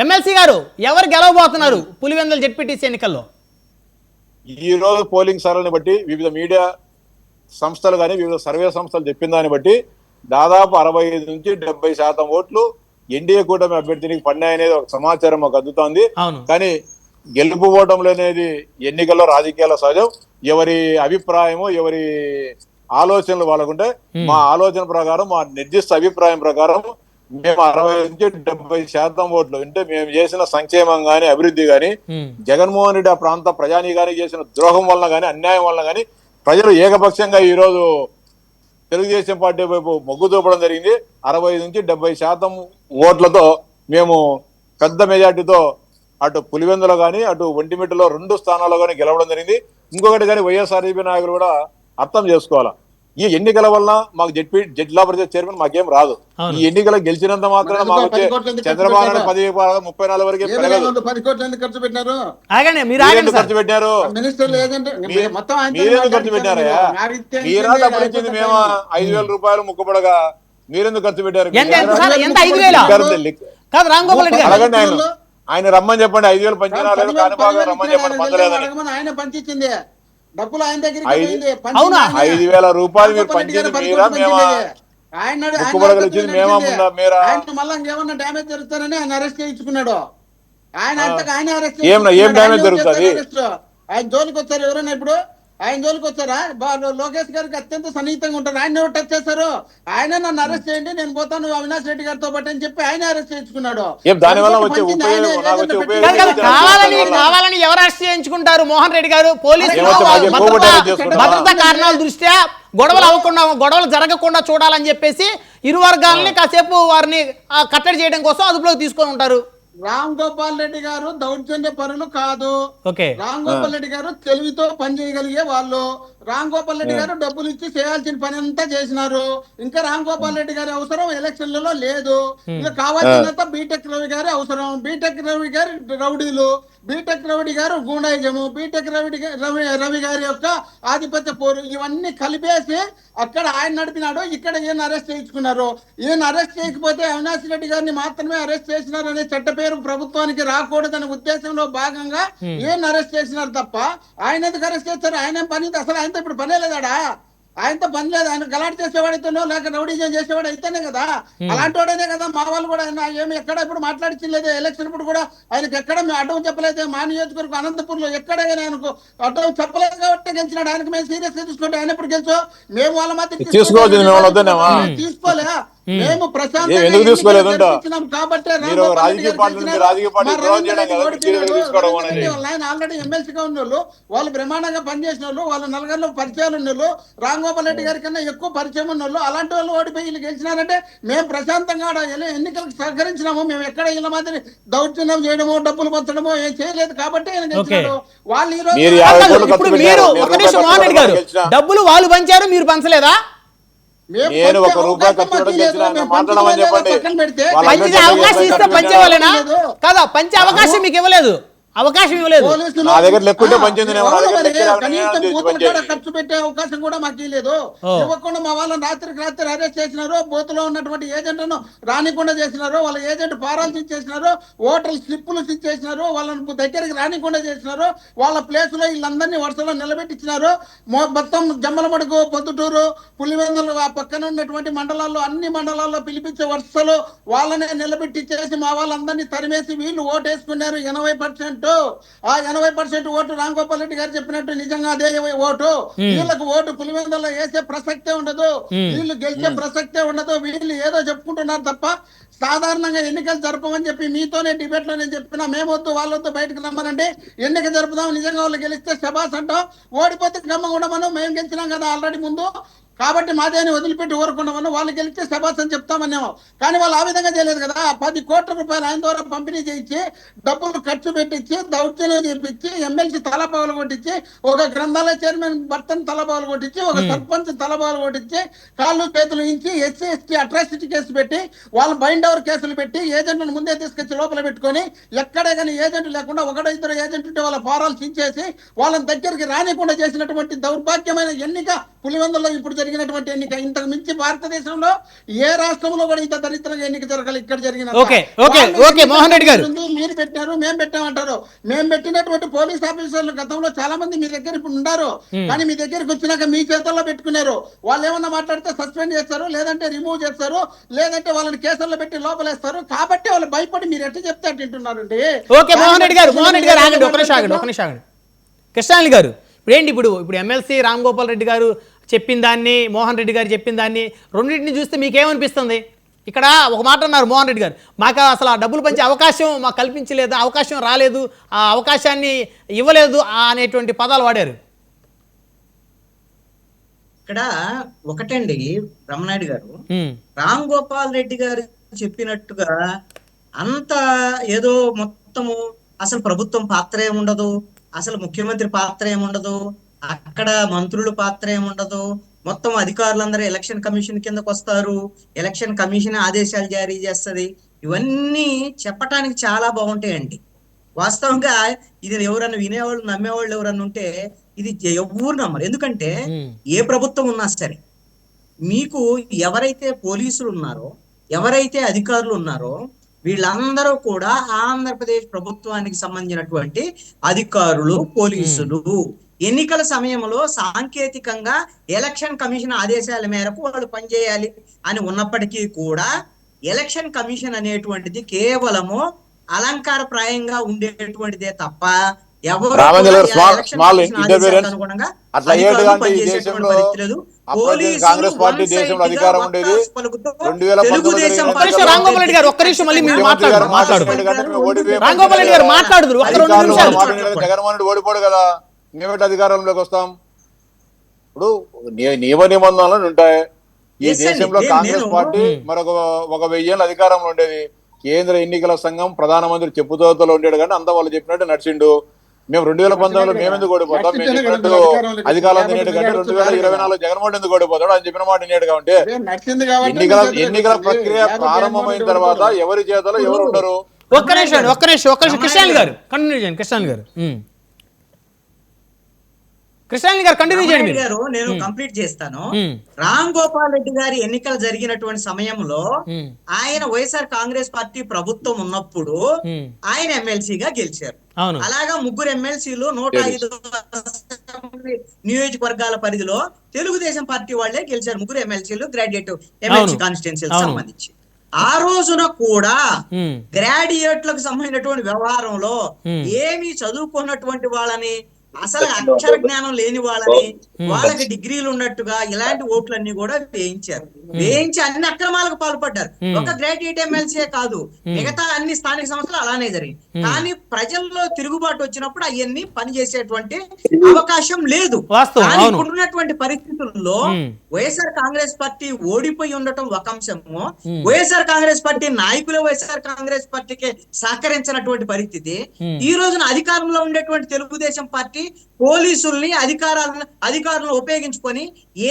MLC గారు ఎవరు గెలవబోతున్నారు పులివెందుల జెడ్పీటీసీ ఎన్నికల్లో? ఈ రోజు పోలింగ్ సరళిని బట్టి వివిధ మీడియా సంస్థలు కానీ వివిధ సర్వే సంస్థలు చెప్పిన దాన్ని బట్టి దాదాపు 65 నుంచి 70% ఓట్లు ఎన్డీఏ కూటమి అభ్యర్థినికి పడినాయనేది ఒక సమాచారం మాకు అందుతోంది. కానీ గెలుపు ఓటములు అనేది ఎన్నికల్లో రాజకీయాల సహజం. ఎవరి అభిప్రాయము ఎవరి ఆలోచనలు వాళ్ళకుంటే మా ఆలోచన ప్రకారం మా నిర్దిష్ట అభిప్రాయం ప్రకారం మేము 60 నుంచి 70% ఓట్లు అంటే మేము చేసిన సంక్షేమం గాని అభివృద్ధి గాని జగన్మోహన్ రెడ్డి ఆ ప్రాంత ప్రజానీకానికి చేసిన ద్రోహం వలన గాని అన్యాయం వలన గాని ప్రజలు ఏకపక్షంగా ఈ రోజు తెలుగుదేశం పార్టీ వైపు మొగ్గు చూపడం జరిగింది. 65 నుంచి 70% ఓట్లతో మేము పెద్ద మెజార్టీతో అటు పులివెందులో కానీ అటు ఒంటిమిట్టలో 2 స్థానాల్లో కానీ గెలవడం జరిగింది. ఇంకొకటి కానీ వైఎస్ఆర్సీపీ నాయకులు కూడా అర్థం చేసుకోవాలా, ఈ ఎన్నికల వల్ల మాకు జిల్లా పరిషత్ చైర్మన్ మాకేం రాదు. ఈ ఎన్నికలు గెలిచినంత మాత్రాన మాకు చంద్రబాబు నాయుడు 34 వరకే ఖర్చు పెట్టారు. ఖర్చు పెట్టారు మీరెందుకు ఖర్చు పెట్టారయ్యా? మీరా డబ్బులు ఇచ్చింది మేము 5,000 రూపాయలు ముక్కుపడగా మీరెందుకు ఖర్చు పెట్టారు? అడగండి ఆయన రమ్మని చెప్పండి. 5,000 పంచినా లేదు కానీ బాగా రమ్మని చెప్పండి పంచలేదని. ఆయన పంచింది డబ్బులు ఆయన దగ్గరికి 5,000 రూపాయలు మీరు పంచింది మీరా మేమా? ముక్కుపడగలు ఇచ్చింది మేమా ముందా మీరా? మళ్ళీ ఇంకేమన్నా డ్యామేజ్ జరుగుతారని ఆయన అరెస్ట్ చేయించుకున్నాడు. ఆయన అంతకు ఆయన అరెస్ట్ ఏం డ్యామేజ్ జరుగుతుంది? ఆయన జోలికి వచ్చారు ఎవరైనా? ఇప్పుడు ఆయన జోలికి వచ్చారా? లోకేష్ గారికి అత్యంత సన్నిహితంగా ఉంటారు. ఆయన ఎవరు టచ్ చేశారు? ఆయన నన్ను అరెస్ట్ చేయండి నేను పోతాను అవినాష్ రెడ్డి గారితో పాటు అని చెప్పి ఆయన అరెస్ట్ చేయించుకున్నాడు. కావాలని ఎవరు అరెస్ట్ చేయించుకుంటారు? మోహన్ రెడ్డి గారు పోలీసులు భద్రతా కారణాల దృష్ట్యా గొడవలు జరగకుండా చూడాలని చెప్పేసి ఇరు వర్గాలని కాసేపు వారిని కట్టడి చేయడం కోసం అదుపులోకి తీసుకొని ఉంటారు. రామ్ గోపాల్ రెడ్డి గారు దౌర్జన్య పరులు కాదు. రామ్ గోపాల్ రెడ్డి గారు తెలివితో పని చేయగలిగే వాళ్ళు. రామ్ గోపాల్ రెడ్డి గారు డబ్బులు ఇచ్చి చేయాల్సిన పని అంతా చేసినారు. ఇంకా రామ్ గోపాల్ రెడ్డి గారి అవసరం ఎలక్షన్లలో లేదు. ఇంకా కావాల్సినంత బీటెక్ రవి గారి అవసరం. బీటెక్ రవి గారి రౌడీలు, బీటెక్ రవి గారు గూండాయిజము, బీటెక్ రవి గారి యొక్క ఆధిపత్య పోరు ఇవన్నీ కలిపేసి అక్కడ ఆయన నడిపినాడు. ఇక్కడ ఈయన అరెస్ట్ చేయించుకున్నారు. ఈయన అరెస్ట్ చేయకపోతే అవినాష్ రెడ్డి గారిని మాత్రమే అరెస్ట్ చేసినారు అనే చట్ట పేరు ప్రభుత్వానికి రాకూడదనే ఉద్దేశంలో భాగంగా ఈయన అరెస్ట్ చేసినారు తప్ప ఆయన ఎందుకు అరెస్ట్ చేస్తారు? ఆయన పని అసలు ఆయనతో ఇప్పుడు పనే లేదాడా? ఆయనతో పని లేదు. ఆయన గలాట్ చేసేవాడైతేనో లేక రౌడీజం చేసేవాడు అయితేనే కదా. అలాంటి వాడనే కదా మా వాళ్ళు కూడా. ఆయన ఏమి ఎక్కడ ఇప్పుడు మాట్లాడించలేదు. ఎలక్షన్ ఇప్పుడు కూడా ఆయనకు ఎక్కడ మేము అడ్డం చెప్పలేదు. మా నియోజకవర్గం అనంతపూర్ లో ఎక్కడ ఆయనకు అడ్డం చెప్పలేదు కాబట్టి గెలిచినాడు. ఆయనకు మేము సీరియస్ గా తీసుకుంటే ఆయన ఎప్పుడు గెలిచో మేము వాళ్ళ మధ్య తీసుకోలే. మేము ప్రశాంతంగా కాబట్టి ఆల్రెడీ ఎమ్మెల్సీగా ఉన్న వాళ్ళు, వాళ్ళు బ్రహ్మాండంగా పనిచేసిన వాళ్ళు, వాళ్ళ నలుగురిలో పరిచయాలు ఉన్న వాళ్ళు, రామ్ గోపాల్ రెడ్డి గారి కన్నా ఎక్కువ పరిచయం ఉన్న వాళ్ళు, అలాంటి వాళ్ళు ఓడిపోయి వీళ్ళు గెలిచినారంటే మేము ప్రశాంతంగా ఎన్నికలకు సహకరించినాము. మేము ఎక్కడ వీళ్ళ మాదిరి దౌర్జన్యం చేయడమో డబ్బులు పంచడమో ఏం చేయలేదు కాబట్టి ఆయన గెలిచినాడు. వాళ్ళు ఈ రోజు డబ్బులు వాళ్ళు పంచారు, మీరు పంచలేదా? నేను 1 రూపాయి ఖర్చు మాట్లాడమని చెప్పండి. పంచే అవకాశం ఇస్తే పంచేవాళ్ళేనా? కాదా, పంచే అవకాశం మీకు ఇవ్వలేదు, అవకాశం ఇవ్వలేదు. నా దగ్గర లెక్కుంటే పంచింది. ఖర్చు పెట్టే అవకాశం కూడా మాకు ఇవ్వలేదు. ఇవ్వకుండా మా వాళ్ళని రాత్రికి రాత్రి అరెస్ట్ చేసినారు. బూత్ లో ఉన్నటువంటి ఏజెంట్లను రానికుండా చేసినారు. వాళ్ళ ఏజెంట్ ఫారాలు ఇచ్చేసినారు, ఓటర్ స్లిప్పులు ఇచ్చేసినారు, వాళ్ళని దగ్గరికి రానికుండా చేసినారు. వాళ్ళ ప్లేస్ లో వీళ్ళందరినీ వరుసలో నిలబెట్టించినారు. మొత్తం జమ్మలమడుగు, పొద్దుటూరు, పులివెందులు ఆ పక్కన ఉన్నటువంటి మండలాల్లో అన్ని మండలాల్లో పిలిపించే వరుసలో వాళ్ళనే నిలబెట్టించేసి మా వాళ్ళందరినీ తరిమేసి వీళ్ళు ఓటేసుకున్నారు. 80%. ఆ 80% ఓటు రామ్ గోపాల్ రెడ్డి గారు చెప్పినట్టు నిజంగా అదే ఓటు. వీళ్ళకు ఓటు పులివెందుల్లో వేసే ప్రసక్తే ఉండదు, వీళ్ళు గెలిచే ప్రసక్తే ఉండదు. వీళ్ళు ఏదో చెప్పుకుంటున్నారు తప్ప సాధారణంగా ఎన్నికలు జరపమని చెప్పి మీతోనే డిబేట్ లో నేను చెప్పినా మేమొద్దు వాళ్ళొద్దు బయటకు రమ్మనండి. ఎన్నిక జరుపుదాం, నిజంగా వాళ్ళు గెలిస్తే శబాస్ అంటాం, ఓడిపోతే గమ్మంగా ఉండమను. మేము గెలిచినాం కదా ఆల్రెడీ ముందు కాబట్టి మాదేని వదిలిపెట్టి ఊరుకున్నామని. వాళ్ళు గెలిస్తే శబాస్ అని చెప్తామన్నాము. కానీ వాళ్ళు ఆ విధంగా చేయలేదు కదా. 10 కోట్ల రూపాయలు ఆయన ద్వారా పంపిణీ చేయించి డబ్బులు ఖర్చు పెట్టించి దౌర్జన్యం చేపించి ఎమ్మెల్సీ తలపగలు కొట్టించి ఒక గ్రంథాలయ చైర్మన్ భర్తను తలపగలు కొట్టించి ఒక సర్పంచ్ తలపగలు కొట్టించి కాళ్ళు చేతులు ఇచ్చి ఎస్సీ ఎస్టీ అట్రాసిటీ కేసు పెట్టి వాళ్ళు బైండ్ ఓవర్ కేసులు పెట్టి ఏజెంట్లను ముందే తీసుకొచ్చి లోపల పెట్టుకొని ఎక్కడే కానీ ఏజెంట్ లేకుండా 1-2 ఏజెంట్ ఉంటే వాళ్ళ ఫారాలు చించేసి వాళ్ళని దగ్గరికి రానికుండా చేసినటువంటి దౌర్భాగ్యమైన ఎన్నిక పులివెందుల్లో ఇప్పుడు జరిగినటువంటి ఎన్నిక. ఇంతకు మించి భారతదేశంలో ఏ రాష్ట్రంలో కూడా ఇంత దరిద్రంగా ఎన్నిక జరగాలి ఇక్కడ జరిగిన. ఓకే మోహన్ రెడ్డి గారు, మీరు పెట్టారు మేము పెట్టామంటారు. మేము పెట్టినటువంటి పోలీస్ ఆఫీసర్లు గతంలో చాలా మంది మీ దగ్గర ఇప్పుడు ఉన్నారు, కానీ మీ దగ్గరికి వచ్చినాక మీ చేతుల్లో పెట్టుకున్నారు. వాళ్ళు ఏమన్నా మాట్లాడితే సస్పెండ్ చేస్తారు, లేదంటే రిమూవ్ చేస్తారు, లేదంటే వాళ్ళని కేసుల్లో పెట్టి లోపలేస్తారు. కాబట్టి వాళ్ళు భయపడి మీరు ఎట్లా చెప్తే అంటున్నారండి. ఓకే మోహన్ రెడ్డి గారు ఆగండి, ఒక నిమిషం ఆగండి. కృష్ణాలి గారు, ఇప్పుడు ఎమ్మెల్సీ రామ్ గోపాల్ రెడ్డి గారు చెప్పిన దాన్ని, మోహన్ రెడ్డి గారు చెప్పిన దాన్ని, రెండింటిని చూస్తే మీకేమనిపిస్తుంది? ఇక్కడ ఒక మాట అన్నారు మోహన్ రెడ్డి గారు, మాకు అసలు ఆ డబ్బులు పంచే అవకాశం మాకు కల్పించలేదు, అవకాశం రాలేదు, ఆ అవకాశాన్ని ఇవ్వలేదు అనేటువంటి పదాలు వాడారు. ఇక్కడ ఒకటండి రమణాయుడు గారు, రామ్ గోపాల్ రెడ్డి గారు చెప్పినట్టుగా అంత ఏదో మొత్తము అసలు ప్రభుత్వం పాత్ర ఏముండదు, అసలు ముఖ్యమంత్రి పాత్ర ఏముండదు, అక్కడ మంత్రుల పాత్ర ఏముండదు, మొత్తం అధికారులందరూ ఎలక్షన్ కమిషన్ కిందకు వస్తారు, ఎలక్షన్ కమిషన్ ఆదేశాలు జారీ చేస్తుంది, ఇవన్నీ చెప్పటానికి చాలా బాగుంటాయండి. వాస్తవంగా ఇది ఎవరన్నా వినేవాళ్ళు నమ్మేవాళ్ళు ఎవరన్నా ఉంటే ఇది ఎవరు నమ్మరు. ఎందుకంటే ఏ ప్రభుత్వం ఉన్నా సరే మీకు ఎవరైతే పోలీసులు ఉన్నారో, ఎవరైతే అధికారులు ఉన్నారో వీళ్ళందరూ కూడా ఆంధ్రప్రదేశ్ ప్రభుత్వానికి సంబంధించినటువంటి అధికారులు, పోలీసులు. ఎన్నికల సమయంలో సాంకేతికంగా ఎలక్షన్ కమిషన్ ఆదేశాల మేరకు వాళ్ళు పనిచేయాలి అని ఉన్నప్పటికీ కూడా ఎలక్షన్ కమిషన్ అనేటువంటిది కేవలము అలంకారప్రాయంగా ఉండేటువంటిదే తప్ప ఎవరు కాంగ్రెస్ పార్టీ దేశంలో అధికారం ఉండేది. జగన్మోహన్ రెడ్డి ఓడిపోడు కదా, మేమేట అధికారంలోకి వస్తాం? ఇప్పుడు నియమ నిబంధనలు ఉంటాయి. ఈ దేశంలో కాంగ్రెస్ పార్టీ మరొక 1000 ఏళ్ళ అధికారంలో ఉండేది. కేంద్ర ఎన్నికల సంఘం ప్రధానమంత్రి చెప్పుతోతలో ఉండేడు, కానీ అంతా వాళ్ళు చెప్పినట్టు నడిచిండు. మేము 2019లో మేమెందుకు ఓడిపోతాం? మేము చెప్పినట్టు అధికారం తినేడు కంటే 2024 జగన్మోహన్ ఎందుకు ఓడిపోతాడు అని చెప్పిన మాట వినేడు. కాబట్టి ఎన్నికల ప్రక్రియ ప్రారంభమైన తర్వాత ఎవరి చేతలో ఎవరు ఉండరు. ఒక్క నిమిషం కృష్ణాలి గారు కంటిన్యూ చేయండి. కృష్ణాలి గారు కంటిన్యూ చేయండి గారు. నేను కంప్లీట్ చేస్తాను. రామ్ గోపాల్ రెడ్డి గారి ఎన్నికలు జరిగినటువంటి సమయంలో ఆయన వైఎస్ఆర్ కాంగ్రెస్ పార్టీ ప్రభుత్వం ఉన్నప్పుడు ఆయన ఎమ్మెల్సీగా గెలిచారు. అలాగా 3 ఎమ్మెల్సీలు 105 నియోజకవర్గాల పరిధిలో తెలుగుదేశం పార్టీ వాళ్లే గెలిచారు. 3 ఎమ్మెల్సీలు గ్రాడ్యుయేట్ ఎమ్మెల్సీ కాన్స్టిట్యున్సీలకు సంబంధించి. ఆ రోజున కూడా గ్రాడ్యుయేట్లకు సంబంధించినటువంటి వ్యవహారంలో ఏమీ చదువుకున్నటువంటి వాళ్ళని, అసలు అక్షర జ్ఞానం లేని వాళ్ళని, వాళ్ళకి డిగ్రీలు ఉన్నట్టుగా ఇలాంటి ఓట్లన్నీ కూడా వేయించి అన్ని అక్రమాలకు పాల్పడ్డారు. ఒక గ్రాడ్యుయేట్ ఎమ్మెల్సీ కాదు, మిగతా అన్ని స్థానిక సంస్థలు అలానే జరిగింది. కానీ ప్రజల్లో తిరుగుబాటు వచ్చినప్పుడు అవన్నీ పనిచేసేటువంటి అవకాశం లేదు. ఇప్పుడున్నటువంటి పరిస్థితుల్లో వైఎస్ఆర్ కాంగ్రెస్ పార్టీ ఓడిపోయి ఉండటం ఒక అంశము, వైఎస్ఆర్ కాంగ్రెస్ పార్టీ నాయకులు వైఎస్ఆర్ కాంగ్రెస్ పార్టీకి సహకరించినటువంటి పరిస్థితి. ఈ రోజున అధికారంలో ఉండేటువంటి తెలుగుదేశం పార్టీ పోలీసుల్ని అధికారులను ఉపయోగించుకొని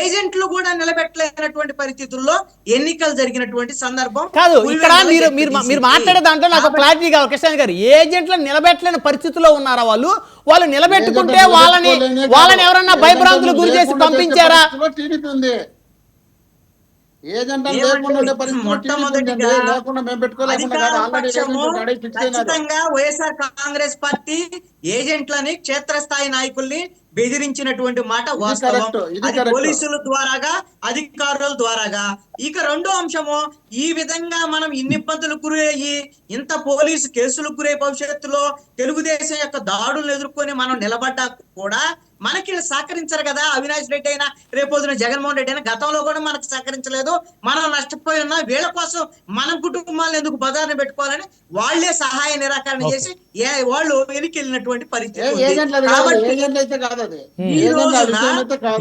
ఏజెంట్లు కూడా నిలబెట్టలేనటువంటి పరిస్థితుల్లో ఎన్నికలు జరిగినటువంటి సందర్భం కాదు. ఇక్కడ మీరు మాట్లాడే దాంట్లో నాకు క్లారిటీ కావాలి కృష్ణ గారు. ఏజెంట్లను నిలబెట్టలేని పరిస్థితుల్లో ఉన్నారా? వాళ్ళు నిలబెట్టుకుంటే వాళ్ళని ఎవరన్నా భయభ్రాంతులు గురి చేసి పంపించారా? ఖచ్చితంగా వైఎస్ఆర్ కాంగ్రెస్ పార్టీ ఏజెంట్లని, క్షేత్రస్థాయి నాయకుల్ని బెదిరించినటువంటి మాట వాస్తవం. అది పోలీసుల ద్వారాగా, అధికారుల ద్వారాగా. ఇక రెండో అంశము, ఈ విధంగా మనం ఇన్ని ఇబ్బందులు గురయ్యి, ఇంత పోలీసు కేసులకు గురై భవిష్యత్తులో తెలుగుదేశం యొక్క దాడులను ఎదుర్కొని మనం నిలబడ్డా కూడా మనకి సహకరించరు కదా. అవినాష్ రెడ్డి అయినా, రేపొద్దున జగన్మోహన్ రెడ్డి అయినా గతంలో కూడా మనకు సహకరించలేదు. మనం నష్టపోయి ఉన్నా వీళ్ళ కోసం మన కుటుంబాలను ఎందుకు బజార్ని పెట్టుకోవాలని వాళ్లే సహాయ నిరాకరణ చేసి వాళ్ళు వెనుకెళ్ళినటువంటి పరిస్థితి. ఈ రోజున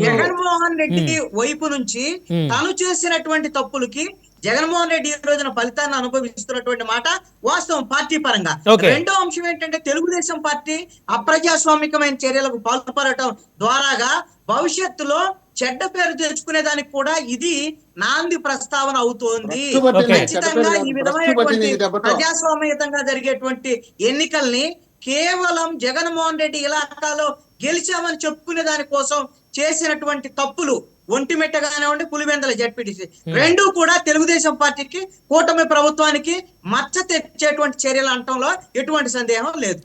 జగన్మోహన్ రెడ్డి వైపు నుంచి తను చేసినటువంటి తప్పులకి జగన్మోహన్ రెడ్డి ఈ రోజున ఫలితాన్ని అనుభవిస్తున్నటువంటి మాట వాస్తవం పార్టీ పరంగా. రెండో అంశం ఏంటంటే తెలుగుదేశం పార్టీ అప్రజాస్వామికమైన చర్యలకు పాల్పడటం ద్వారాగా భవిష్యత్తులో చెడ్డ పేరు తెచ్చుకునే దానికి కూడా ఇది నాంది ప్రస్తావన అవుతోంది. ఖచ్చితంగా ఈ విధమైనటువంటి ప్రజాస్వామ్యతంగా జరిగేటువంటి ఎన్నికల్ని కేవలం జగన్మోహన్ రెడ్డి ఇలాకాలో గెలిచామని చెప్పుకునే దానికోసం చేసినటువంటి తప్పులు ఒంటిమిట్ట కానివ్వండి, పులివెందుల జెడ్పీటీసీ, రెండు కూడా తెలుగుదేశం పార్టీకి, కూటమి ప్రభుత్వానికి మచ్చ తెచ్చేటువంటి చర్యలు అనటంలో ఎటువంటి సందేహం లేదు.